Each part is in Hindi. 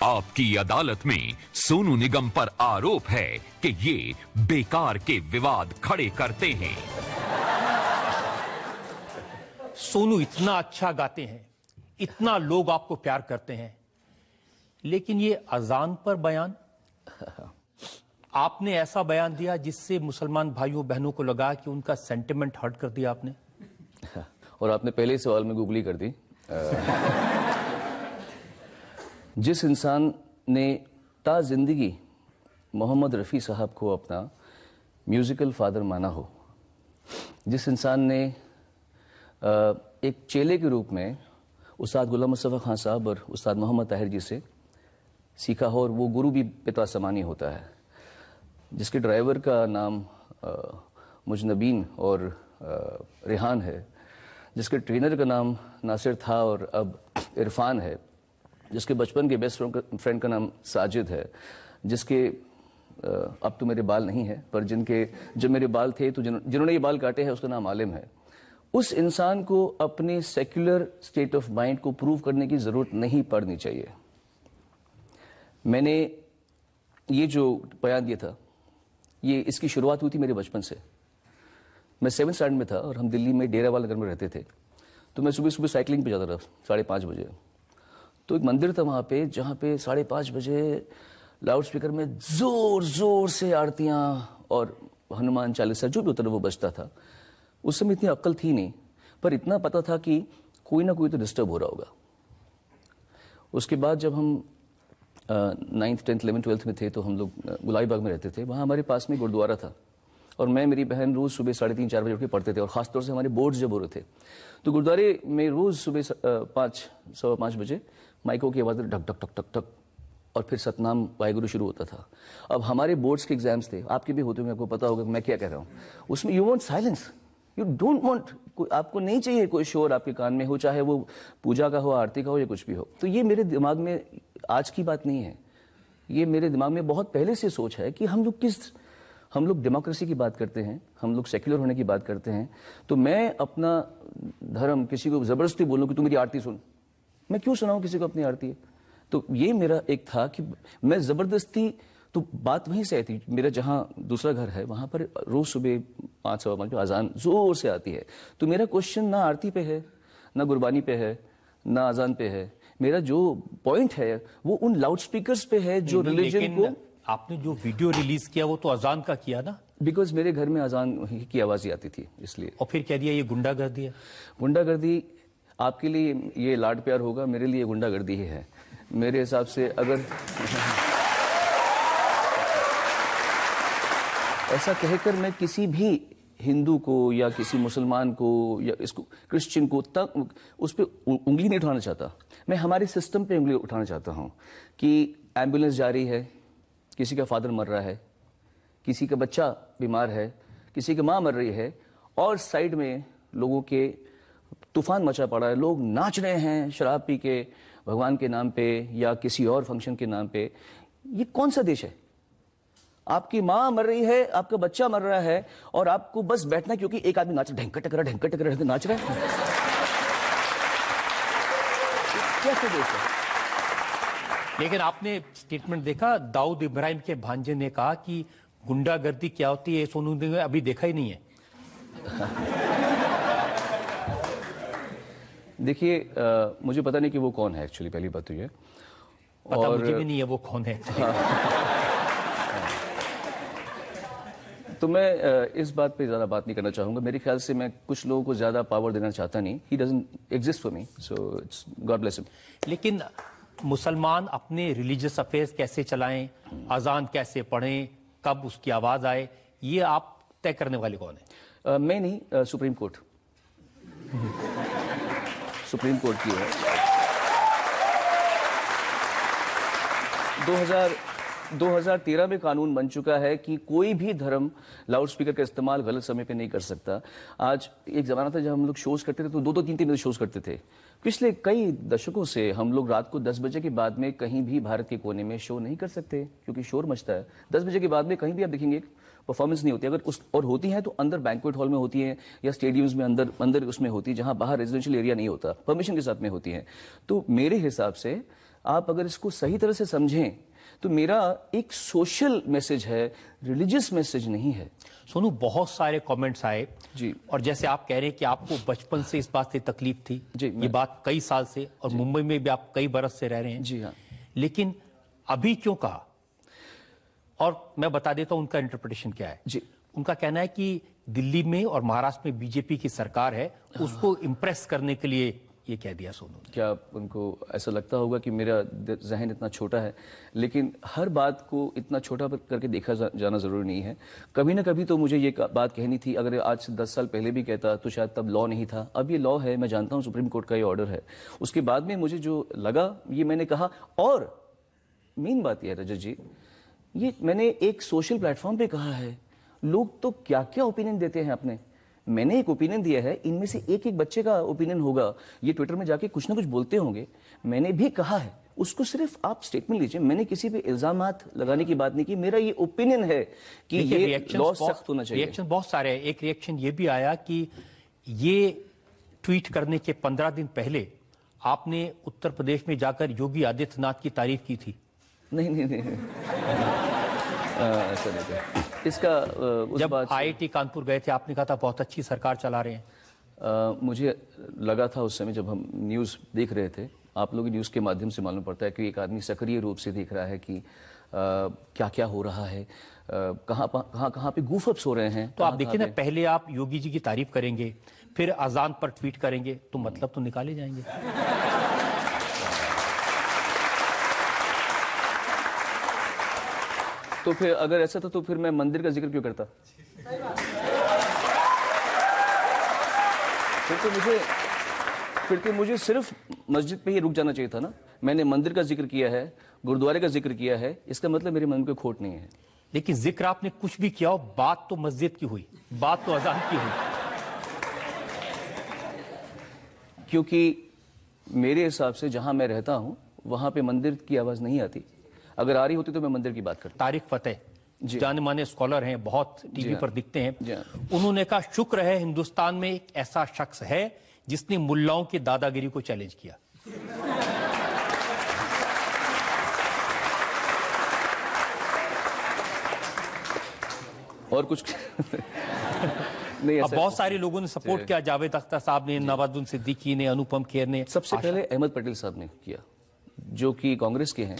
आपकी अदालत में सोनू निगम पर आरोप है कि ये बेकार के विवाद खड़े करते हैं। सोनू इतना अच्छा गाते हैं, इतना लोग आपको प्यार करते हैं, लेकिन ये अजान पर बयान, आपने ऐसा बयान दिया जिससे मुसलमान भाइयों बहनों को लगा कि उनका सेंटिमेंट हर्ट कर दिया आपने। और आपने पहले सवाल में गूगली कर दी। जिस इंसान ने ता जिंदगी मोहम्मद रफ़ी साहब को अपना म्यूज़िकल फादर माना हो, जिस इंसान ने एक चेले के रूप में उस्ताद गुलाम मुस्तफ़ा खान साहब और उस्ताद मोहम्मद ताहिर जी से सीखा हो, और वो गुरु भी पिता समानी होता है, जिसके ड्राइवर का नाम मुजनबीन और रेहान है, जिसके ट्रेनर का नाम नासिर था और अब इरफान है, जिसके बचपन के बेस्ट फ्रेंड का नाम साजिद है, जिसके अब तो मेरे बाल नहीं है, पर जिनके जब मेरे बाल थे तो जिन्होंने ये बाल काटे हैं उसका नाम आलिम है। उस इंसान को अपने सेक्युलर स्टेट ऑफ माइंड को प्रूव करने की ज़रूरत नहीं पड़नी चाहिए। मैंने ये जो बयान दिया था, ये इसकी शुरुआत हुई थी मेरे बचपन से। मैं 7th स्टैंडर्ड में था और हम दिल्ली में डेरावाला नगर में रहते थे, तो मैं सुबह सुबह साइकिलिंग पे जाता था 5:30 बजे। तो एक मंदिर था वहाँ पे, जहाँ पे 5:30 बजे लाउड स्पीकर में ज़ोर ज़ोर से आरतियाँ और हनुमान चालीसा जो भी होता था वो बजता था। उस समय इतनी अक्ल थी नहीं, पर इतना पता था कि कोई ना कोई तो डिस्टर्ब हो रहा होगा। उसके बाद जब हम 9th 10th 11th 12th में थे तो हम लोग गुलाई बाग में रहते थे। वहाँ हमारे पास में गुरुद्वारा था और मैं मेरी बहन रोज़ सुबह 3:30 4 बजे उठ के पढ़ते थे, और ख़ासतौर से हमारे बोर्ड्स जब हो रहे थे तो गुरुद्वारे में रोज़ सुबह 5 सवा 5 बजे माइकों की आवाज़ ढक ढक ढक ढक ढक, और फिर सतनाम वाहिगुरु शुरू होता था। अब हमारे बोर्ड्स के एग्जाम्स थे, आपके भी होते होंगे, आपको पता होगा मैं क्या कह रहा हूँ। उसमें you want silence, you don't want, आपको नहीं चाहिए कोई शोर आपके कान में हो, चाहे वो पूजा का हो, आरती का हो या कुछ भी हो। तो ये मेरे दिमाग में आज की बात नहीं है, ये मेरे दिमाग में बहुत पहले से सोच है कि हम लोग डेमोक्रेसी की बात करते हैं, हम लोग सेक्युलर होने की बात करते हैं। तो मैं अपना धर्म किसी को ज़बरदस्ती बोलूँ कि तू मेरी आरती सुन, मैं क्यों सुनाऊँ किसी को अपनी आरती? तो ये मेरा एक था कि मैं ज़बरदस्ती, तो बात वहीं से आई थी। मेरा जहाँ दूसरा घर है वहाँ पर रोज़ सुबह 5 सवा 5 अजान ज़ोर से आती है। तो मेरा क्वेश्चन ना आरती पे है, ना गुरबानी पे है, ना अजान पे है। मेरा जो पॉइंट है वो उन लाउड स्पीकर्स पे है जो रिलीजन को। आपने जो वीडियो रिलीज किया वो तो अजान का किया ना? बिकॉज मेरे घर में अजान की आवाज़ ही आती थी, इसलिए। और फिर कह दिया ये गुंडागर्दी है। गुंडागर्दी आपके लिए ये लाड प्यार होगा, मेरे लिए गुंडागर्दी ही है। मेरे हिसाब से अगर ऐसा कहकर मैं किसी भी हिंदू को या किसी मुसलमान को या इसको क्रिश्चियन को तक उस पर उंगली नहीं उठाना चाहता। मैं हमारे सिस्टम पे उंगली उठाना चाहता हूँ कि एम्बुलेंस जा रही है, किसी का फादर मर रहा है, किसी का बच्चा बीमार है, किसी की माँ मर रही है, और साइड में लोगों के तूफान मचा पड़ा है, लोग नाच रहे हैं शराब पी के भगवान के नाम पे या किसी और फंक्शन के नाम पे। ये कौन सा देश है? आपकी माँ मर रही है, आपका बच्चा मर रहा है, और आपको बस बैठना क्योंकि एक आदमी नाच ढंक टकर नाच रहा है। कैसे देश है? लेकिन आपने स्टेटमेंट देखा, दाऊद इब्राहिम के भांजे ने कहा कि गुंडागर्दी क्या होती है सोनू निगम अभी देखा ही नहीं है। देखिए, मुझे पता नहीं कि वो कौन है एक्चुअली, पहली बात तो ये। पता मुझे भी नहीं है वो कौन है। तो मैं इस बात पे ज़्यादा बात नहीं करना चाहूँगा। मेरे ख्याल से मैं कुछ लोगों को ज़्यादा पावर देना चाहता नहीं। He doesn't exist for me, so it's God bless him. लेकिन मुसलमान अपने रिलीजियस अफेयर्स कैसे चलाएं, अजान कैसे पढ़ें, कब उसकी आवाज़ आए, ये आप तय करने वाले कौन है? मैं नहीं, सुप्रीम कोर्ट। सुप्रीम कोर्ट की है। 2013 में कानून बन चुका है कि कोई भी धर्म लाउड स्पीकर का इस्तेमाल गलत समय पे नहीं कर सकता। आज एक ज़माना था जब हम लोग शोज़ करते थे तो 2-2 3-3 बजे शोज़ करते थे। पिछले कई दशकों से हम लोग रात को 10 बजे के बाद में कहीं भी भारत के कोने में शो नहीं कर सकते क्योंकि शोर मचता है। 10 बजे के बाद में कहीं भी आप देखेंगे परफॉर्मेंस नहीं होती। अगर उस और होती हैं तो अंदर बैंक्वेट हॉल में होती हैं या स्टेडियम्स में अंदर उसमें होती है, जहां बाहर रेजिडेंशियल एरिया नहीं होता, परमिशन के साथ में होती हैं। तो मेरे हिसाब से आप अगर इसको सही तरह से समझें तो मेरा एक सोशल मैसेज है, रिलीजियस मैसेज नहीं है। सोनू, बहुत सारे कमेंट्स आए जी। और जैसे आप कह रहे हैं कि आपको बचपन से इस बात से तकलीफ थी, जी, ये बात कई साल से, और मुंबई में भी आप कई बरस से रह रहे हैं। जी हाँ। लेकिन अभी क्यों कहा? और मैं बता देता हूं उनका इंटरप्रिटेशन क्या है। जी। उनका कहना है कि दिल्ली में और महाराष्ट्र में बीजेपी की सरकार है, उसको इम्प्रेस करने के लिए ये कह दिया सोनू ने। क्या उनको ऐसा लगता होगा कि मेरा जहन इतना छोटा है? लेकिन हर बात को इतना छोटा करके देखा जाना जरूरी नहीं है। कभी ना कभी तो मुझे ये बात कहनी थी। अगर आज से 10 साल पहले भी कहता तो शायद तब लॉ नहीं था। अब ये लॉ है, मैं जानता हूँ सुप्रीम कोर्ट का ये ऑर्डर है। उसके बाद में मुझे जो लगा ये मैंने कहा। और मेन बात यह है रजत जी, ये मैंने एक सोशल प्लेटफॉर्म पे कहा है। लोग तो क्या क्या ओपिनियन देते हैं अपने। मैंने एक ओपिनियन दिया है, इनमें से एक एक बच्चे का ओपिनियन होगा, ये ट्विटर में जाके कुछ ना कुछ बोलते होंगे। मैंने भी कहा है, उसको सिर्फ आप स्टेटमेंट लीजिए। मैंने किसी पे इल्जामात लगाने की बात नहीं की। मेरा ये ओपिनियन है कि ये लॉ सख्त होना चाहिए। रिएक्शन बहुत सारे हैं। एक रिएक्शन ये भी आया कि ये ट्वीट करने के 15 दिन पहले आपने उत्तर प्रदेश में जाकर योगी आदित्यनाथ की तारीफ की थी। नहीं नहीं नहीं, ऐसा नहीं था। इसका उस जब बात IIT कानपुर गए थे, आपने कहा था बहुत अच्छी सरकार चला रहे हैं। मुझे लगा था उस समय जब हम न्यूज़ देख रहे थे, आप लोग न्यूज़ के माध्यम से मालूम पड़ता है कि एक आदमी सक्रिय रूप से देख रहा है कि क्या क्या हो रहा है, कहाँ पे गूफअप्स हो रहे हैं। तो आप देखिए ना, पहले आप योगी जी की तारीफ करेंगे, फिर अजान पर ट्वीट करेंगे, तो मतलब तो निकाले जाएंगे। तो फिर अगर ऐसा था तो फिर मैं मंदिर का जिक्र क्यों करता? फिर तो मुझे सिर्फ मस्जिद पे ही रुक जाना चाहिए था ना। मैंने मंदिर का जिक्र किया है, गुरुद्वारे का जिक्र किया है, इसका मतलब मेरे मन में खोट नहीं है। लेकिन जिक्र आपने कुछ भी किया हो, बात तो मस्जिद की हुई, बात तो अजान की हुई। क्योंकि मेरे हिसाब से जहां मैं रहता हूं वहां पे मंदिर की आवाज नहीं आती। अगर आ रही होती तो मैं मंदिर की बात करता। तारिक फतेह जाने माने स्कॉलर हैं, बहुत टीवी पर दिखते हैं। हाँ। उन्होंने कहा, शुक्र है हिंदुस्तान में एक ऐसा शख्स है जिसने मुल्लाओं की दादागिरी को चैलेंज किया। और कुछ नहीं। अब बहुत सारे लोगों ने सपोर्ट किया, जावेद अख्तर साहब ने, नवाजुद्दीन सिद्दीकी ने, अनुपम खेर ने। सबसे पहले अहमद पटेल साहब ने किया, जो कि कांग्रेस के हैं,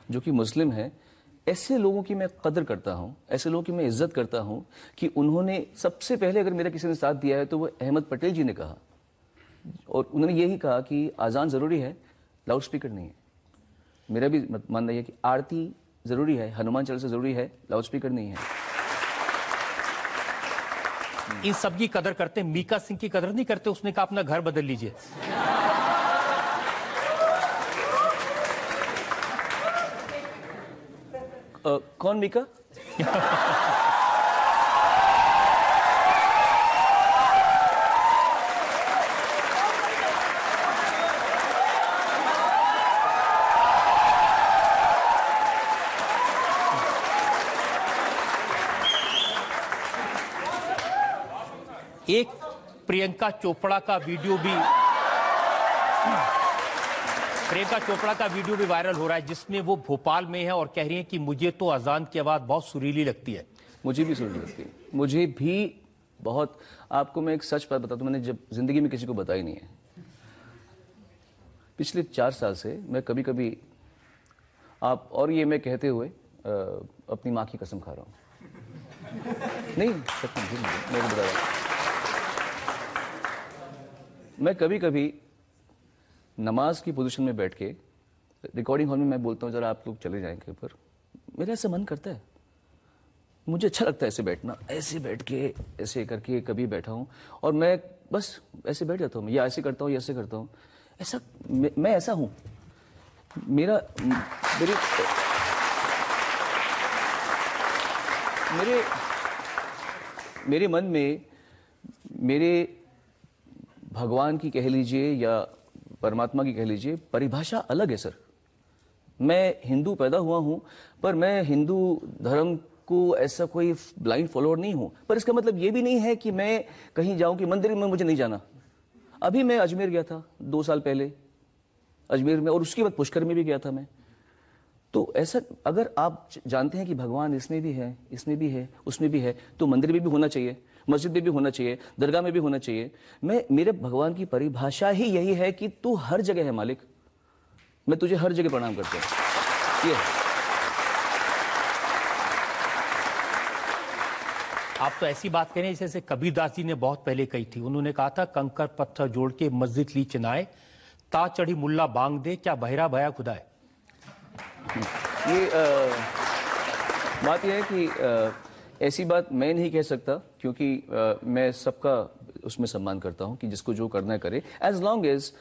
जो कि मुस्लिम हैं। ऐसे लोगों की मैं कदर करता हूं, ऐसे लोगों की मैं इज्जत करता हूं कि उन्होंने सबसे पहले अगर मेरा किसी ने साथ दिया है तो वो अहमद पटेल जी ने कहा। और उन्होंने यही कहा कि आज़ान ज़रूरी है, लाउड स्पीकर नहीं है। मेरा भी मानना है कि आरती ज़रूरी है, हनुमान चालीसा ज़रूरी है, लाउड स्पीकर नहीं है। इन सब की कदर करते, मीका सिंह की कदर नहीं करते। उसने कहा अपना घर बदल लीजिए। कौन मीका? एक प्रियंका चोपड़ा का वीडियो भी वायरल हो रहा है, जिसमें वो भोपाल में है और कह रही हैं कि मुझे तो अजान की आवाज बहुत सुरीली लगती है। मुझे भी सुरीली लगती है, मुझे भी बहुत। आपको मैं एक सच बात बताता हूं, मैंने जब जिंदगी में किसी को बताई नहीं है। पिछले 4 साल से मैं कभी कभी आप, और ये मैं कहते हुए अपनी माँ की कसम खा रहा हूं। नहीं, सच में मैं बता रहा हूं। मैं कभी कभी नमाज की पोजीशन में बैठ के रिकॉर्डिंग हॉल में मैं बोलता हूँ जरा आप लोग चले जाएंगे, पर मेरा ऐसा मन करता है। मुझे अच्छा लगता है ऐसे बैठना, ऐसे बैठ के ऐसे करके कभी बैठा हूँ और मैं बस ऐसे बैठ जाता हूँ, या ऐसे करता हूँ या ऐसे करता हूँ। ऐसा मैं ऐसा हूँ। मेरे मन में मेरे भगवान की कह लीजिए या परमात्मा की कह लीजिए, परिभाषा अलग है सर। मैं हिंदू पैदा हुआ हूं, पर मैं हिंदू धर्म को ऐसा कोई ब्लाइंड फॉलोअर नहीं हूं। पर इसका मतलब ये भी नहीं है कि मैं कहीं जाऊं कि मंदिर में मुझे नहीं जाना। अभी मैं अजमेर गया था 2 साल पहले, अजमेर में, और उसके बाद पुष्कर में भी गया था मैं। तो ऐसा अगर आप जानते हैं कि भगवान इसमें भी है, इसमें भी है, उसमें भी है, तो मंदिर में भी होना चाहिए, मस्जिद में भी होना चाहिए, दरगाह में भी होना चाहिए। मेरे भगवान की परिभाषा ही यही है कि तू हर जगह है मालिक, मैं तुझे हर जगह प्रणाम करता हूं। ये आप तो ऐसी बात कह रहे हैं जैसे कबीरदास जी ने बहुत पहले कही थी। उन्होंने कहा था, कंकर पत्थर जोड़ के मस्जिद ली चिनाए, ता चढ़ी मुल्ला बांग दे, क्या बहरा भया खुदाए। ये बात यह है कि ऐसी बात मैं नहीं कह सकता, क्योंकि मैं सबका उसमें सम्मान करता हूं कि जिसको जो करना है करे, एज लॉन्ग एज